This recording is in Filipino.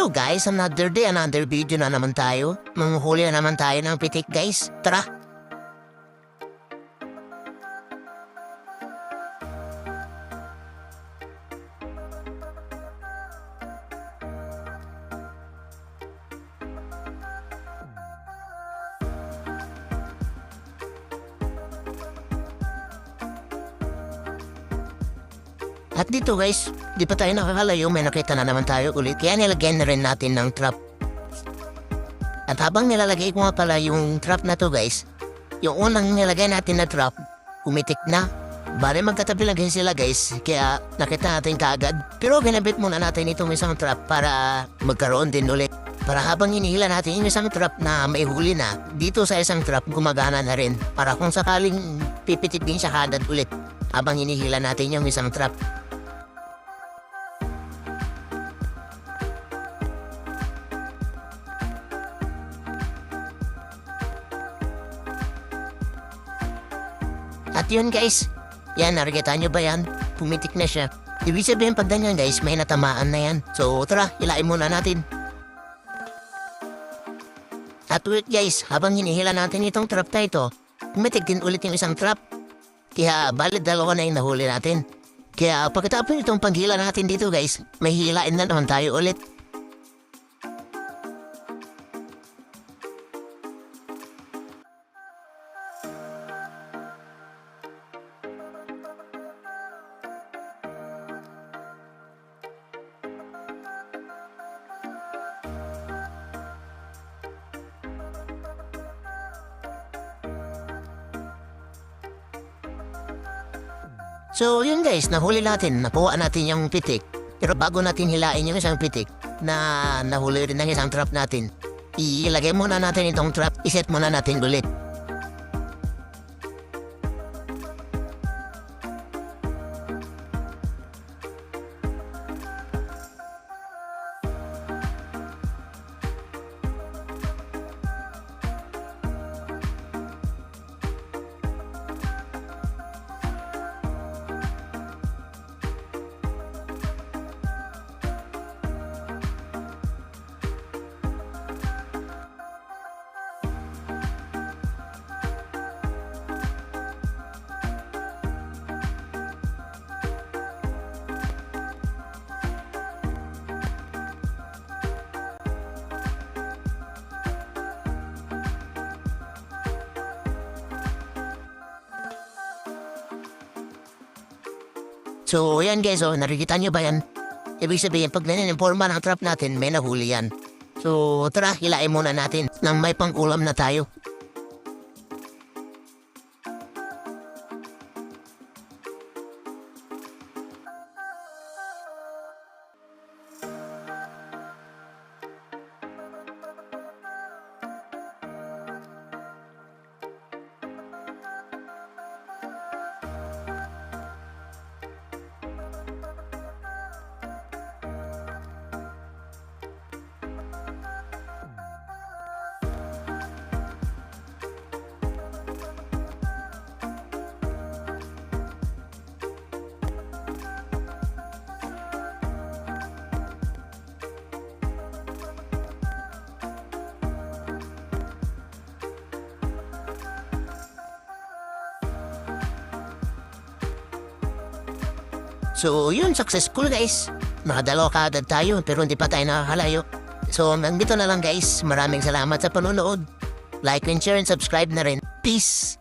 Hello guys, another day, another video na naman tayo. Manguhuli na naman tayo ng pitik guys. Tara! At dito guys, di pa tayo nakakalayo, may nakita na naman tayo ulit. Kaya nilagyan na rin natin ng trap. At habang nilalagay ko nga pala yung trap na to guys, yung unang nilagay natin na trap, umitik na. Bale magkatabi lang kasi sila guys, kaya nakita natin kaagad. Pero ginabit muna natin itong isang trap para magkaroon din ulit. Para habang hinihila natin yung isang trap na may huli na, dito sa isang trap gumagana na rin. Para kung sakaling pipitit din siya kadad ulit habang hinihila natin yung isang trap. At yun guys, yan, nakikita nyo ba yan? Pumitik na siya. Ibig sabihin pag ganyan guys, may natamaan na yan. So tara, hilain muna natin. At wait guys, habang hinihila natin itong trap na ito, pumitik din ulit yung isang trap. Kaya bali dalawa na yung nahuli natin. Kaya pagkatapos itong paghila natin dito guys, may hilain na naman tayo ulit. So yun guys, nahuli natin, nakuha natin yung pitik. Pero bago natin hilain yung isang pitik na nahuli rin ng isang trap natin, ilagay muna natin itong trap, iset muna natin ulit. So, yan guys, nakikita nyo ba yan? Ibig sabihin, pag naninimporma ng trap natin, may nahuli yan. So, tara, hilain muna natin nang may pang-ulam na tayo. So, yun, successful guys. Nakadalawa kaagad tayo pero hindi pa tayo nakakalayo. So, hanggang dito na lang guys. Maraming salamat sa panonood. Like and share and subscribe na rin. Peace!